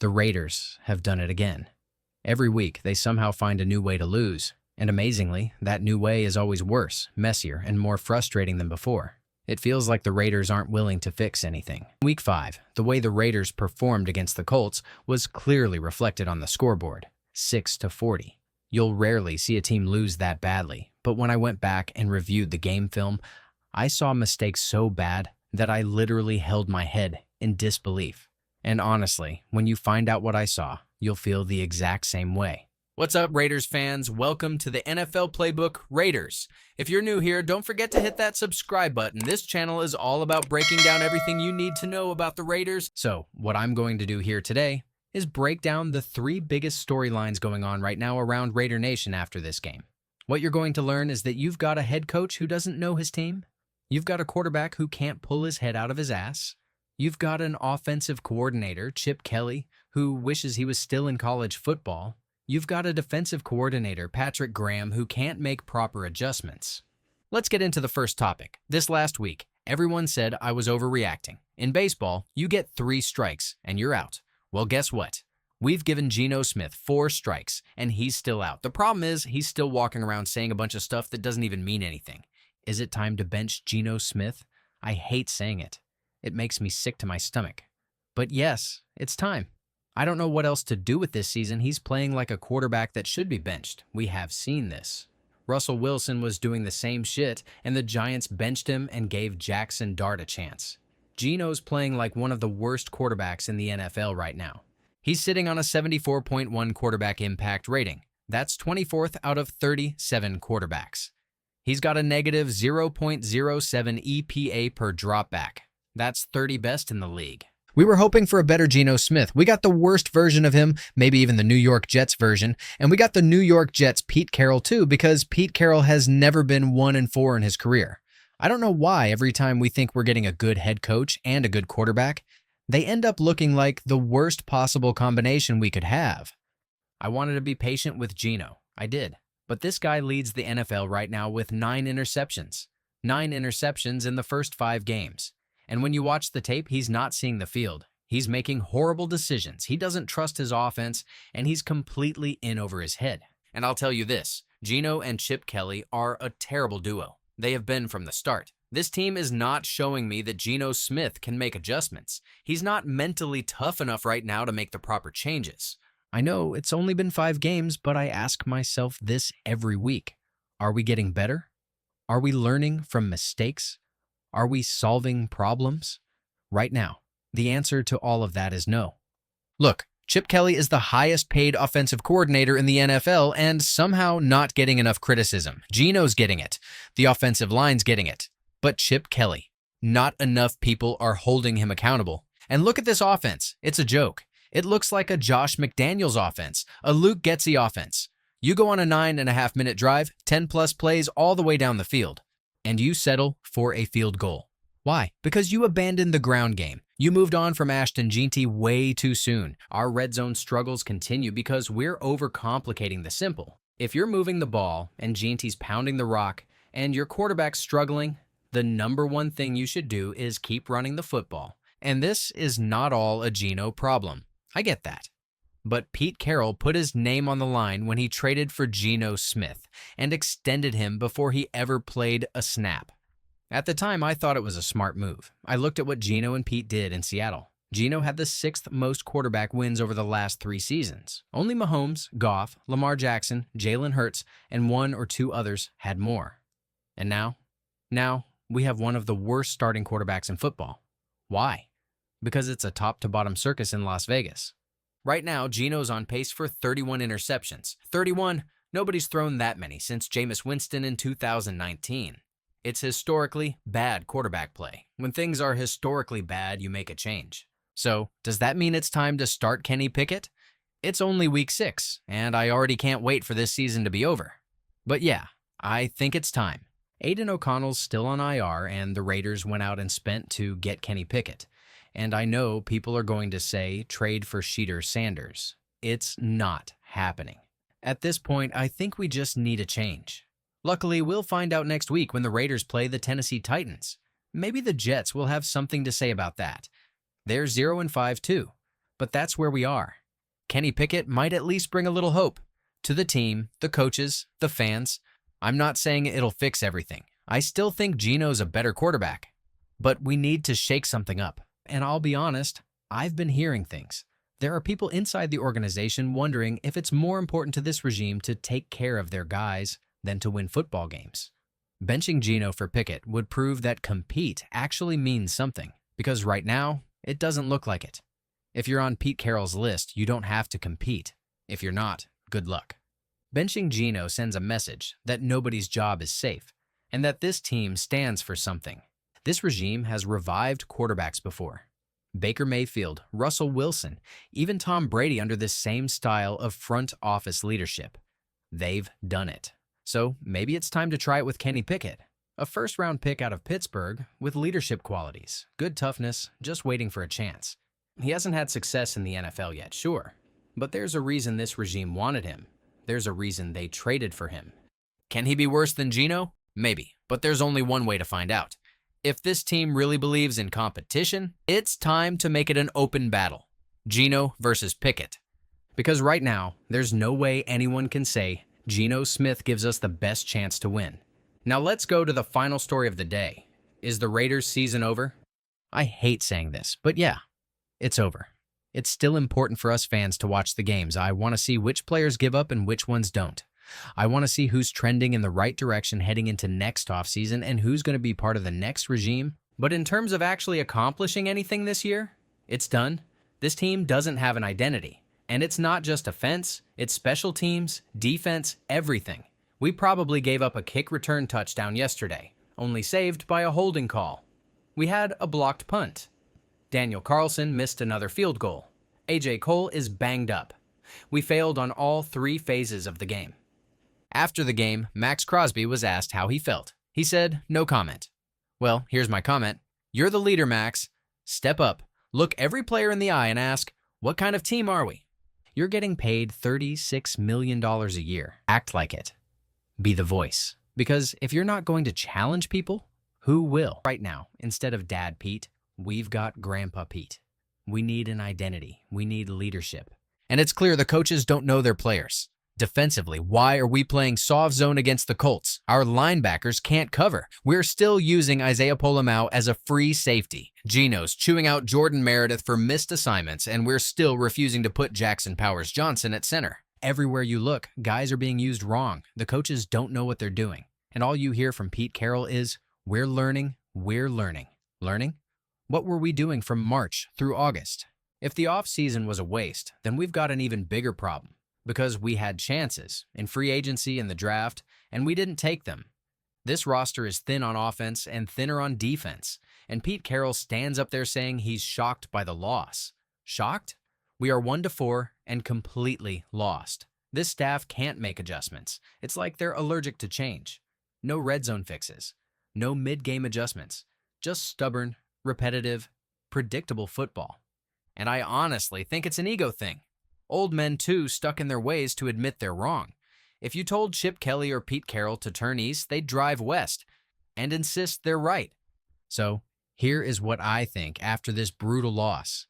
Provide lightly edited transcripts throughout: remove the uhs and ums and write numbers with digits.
The Raiders have done it again. Every week, they somehow find a new way to lose. And amazingly, that new way is always worse, messier, and more frustrating than before. It feels like the Raiders aren't willing to fix anything. Week 5, the way the Raiders performed against the Colts was clearly reflected on the scoreboard, 6-40. You'll rarely see a team lose that badly, but when I went back and reviewed the game film, I saw mistakes so bad that I literally held my head in disbelief. And honestly, when you find out what I saw, you'll feel the exact same way. What's up, Raiders fans? Welcome to the NFL Playbook Raiders. If you're new here, don't forget to hit that subscribe button. This channel is all about breaking down everything you need to know about the Raiders. So, what I'm going to do here today is break down the 3 biggest storylines going on right now around Raider Nation after this game. What you're going to learn is that you've got a head coach who doesn't know his team. You've got a quarterback who can't pull his head out of his ass. You've got an offensive coordinator, Chip Kelly, who wishes he was still in college football. You've got a defensive coordinator, Patrick Graham, who can't make proper adjustments. Let's get into the first topic. This last week, everyone said I was overreacting. In baseball, you get 3 strikes and you're out. Well, guess what? We've given Geno Smith 4 strikes and he's still out. The problem is he's still walking around saying a bunch of stuff that doesn't even mean anything. Is it time to bench Geno Smith? I hate saying it. It makes me sick to my stomach. But yes, it's time. I don't know what else to do with this season. He's playing like a quarterback that should be benched. We have seen this. Russell Wilson was doing the same shit, and the Giants benched him and gave Jackson Dart a chance. Geno's playing like one of the worst quarterbacks in the NFL right now. He's sitting on a 74.1 quarterback impact rating. That's 24th out of 37 quarterbacks. He's got a negative 0.07 EPA per dropback. That's 30 best in the league. We were hoping for a better Geno Smith. We got the worst version of him, maybe even the New York Jets version, and we got the New York Jets Pete Carroll too, because Pete Carroll has never been 1-4 in his career. I don't know why every time we think we're getting a good head coach and a good quarterback, they end up looking like the worst possible combination we could have. I wanted to be patient with Geno. I did. But this guy leads the NFL right now with 9 interceptions. 9 interceptions in the first 5 games. And when you watch the tape, he's not seeing the field. He's making horrible decisions. He doesn't trust his offense, and he's completely in over his head. And I'll tell you this, Geno and Chip Kelly are a terrible duo. They have been from the start. This team is not showing me that Geno Smith can make adjustments. He's not mentally tough enough right now to make the proper changes. I know it's only been 5 games, but I ask myself this every week. Are we getting better? Are we learning from mistakes? Are we solving problems? Right now, the answer to all of that is no. Look, Chip Kelly is the highest paid offensive coordinator in the NFL and somehow not getting enough criticism. Geno's getting it. The offensive line's getting it. But Chip Kelly, not enough people are holding him accountable. And look at this offense. It's a joke. It looks like a Josh McDaniels offense, a Luke Getsy offense. You go on a 9.5-minute drive, 10+ plays all the way down the field, and you settle for a field goal. Why? Because you abandoned the ground game. You moved on from Ashton Jeanty way too soon. Our red zone struggles continue because we're overcomplicating the simple. If you're moving the ball and Jeanty's pounding the rock and your quarterback's struggling, the number one thing you should do is keep running the football. And this is not all a Geno problem. I get that. But Pete Carroll put his name on the line when he traded for Geno Smith and extended him before he ever played a snap. At the time, I thought it was a smart move. I looked at what Geno and Pete did in Seattle. Geno had the 6th most quarterback wins over the last 3 seasons. Only Mahomes, Goff, Lamar Jackson, Jalen Hurts, and 1 or 2 others had more. And now we have one of the worst starting quarterbacks in football. Why? Because it's a top-to-bottom circus in Las Vegas. Right now, Geno's on pace for 31 interceptions. 31? Nobody's thrown that many since Jameis Winston in 2019. It's historically bad quarterback play. When things are historically bad, you make a change. So, does that mean it's time to start Kenny Pickett? It's only week 6, and I already can't wait for this season to be over. But yeah, I think it's time. Aiden O'Connell's still on IR, and the Raiders went out and spent to get Kenny Pickett. And I know people are going to say trade for Sheeter Sanders. It's not happening. At this point, I think we just need a change. Luckily, we'll find out next week when the Raiders play the Tennessee Titans. Maybe the Jets will have something to say about that. They're 0-5 too. But that's where we are. Kenny Pickett might at least bring a little hope to the team, the coaches, the fans. I'm not saying it'll fix everything. I still think Geno's a better quarterback. But we need to shake something up. And I'll be honest, I've been hearing things. There are people inside the organization wondering if it's more important to this regime to take care of their guys than to win football games. Benching Geno for Pickett would prove that compete actually means something, because right now, it doesn't look like it. If you're on Pete Carroll's list, you don't have to compete. If you're not, good luck. Benching Geno sends a message that nobody's job is safe, and that this team stands for something. This regime has revived quarterbacks before. Baker Mayfield, Russell Wilson, even Tom Brady under this same style of front office leadership. They've done it. So maybe it's time to try it with Kenny Pickett, a first-round pick out of Pittsburgh with leadership qualities, good toughness, just waiting for a chance. He hasn't had success in the NFL yet, sure, but there's a reason this regime wanted him. There's a reason they traded for him. Can he be worse than Geno? Maybe, but there's only one way to find out. If this team really believes in competition, it's time to make it an open battle. Geno versus Pickett. Because right now, there's no way anyone can say Geno Smith gives us the best chance to win. Now let's go to the final story of the day. Is the Raiders' season over? I hate saying this, but yeah, it's over. It's still important for us fans to watch the games. I want to see which players give up and which ones don't. I want to see who's trending in the right direction heading into next offseason and who's going to be part of the next regime. But in terms of actually accomplishing anything this year, it's done. This team doesn't have an identity. And it's not just offense, it's special teams, defense, everything. We probably gave up a kick return touchdown yesterday, only saved by a holding call. We had a blocked punt. Daniel Carlson missed another field goal. A.J. Cole is banged up. We failed on all three phases of the game. After the game, Max Crosby was asked how he felt. He said, no comment. Well, here's my comment. You're the leader, Max. Step up, look every player in the eye and ask, what kind of team are we? You're getting paid $36 million a year. Act like it. Be the voice. Because if you're not going to challenge people, who will? Right now, instead of Dad Pete, we've got Grandpa Pete. We need an identity. We need leadership. And it's clear the coaches don't know their players. Defensively, why are we playing soft zone against the Colts? Our linebackers can't cover. We're still using Isaiah Polamau as a free safety. Geno's chewing out Jordan Meredith for missed assignments, and we're still refusing to put Jackson Powers Johnson at center. Everywhere you look, guys are being used wrong. The coaches don't know what they're doing. And all you hear from Pete Carroll is, we're learning, we're learning. Learning? What were we doing from March through August? If the offseason was a waste, then we've got an even bigger problem. Because we had chances in free agency and the draft, and we didn't take them. This roster is thin on offense and thinner on defense, and Pete Carroll stands up there saying he's shocked by the loss. Shocked? We are 1-4 and completely lost. This staff can't make adjustments. It's like they're allergic to change. No red zone fixes. No mid-game adjustments. Just stubborn, repetitive, predictable football. And I honestly think it's an ego thing. Old men, too, stuck in their ways to admit they're wrong. If you told Chip Kelly or Pete Carroll to turn east, they'd drive west and insist they're right. So, here is what I think after this brutal loss.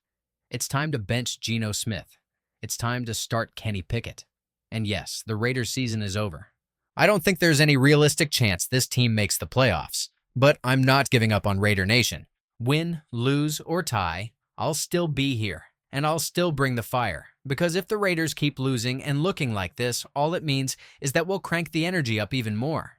It's time to bench Geno Smith. It's time to start Kenny Pickett. And yes, the Raiders' season is over. I don't think there's any realistic chance this team makes the playoffs, but I'm not giving up on Raider Nation. Win, lose, or tie, I'll still be here. And I'll still bring the fire, because if the Raiders keep losing and looking like this, all it means is that we'll crank the energy up even more.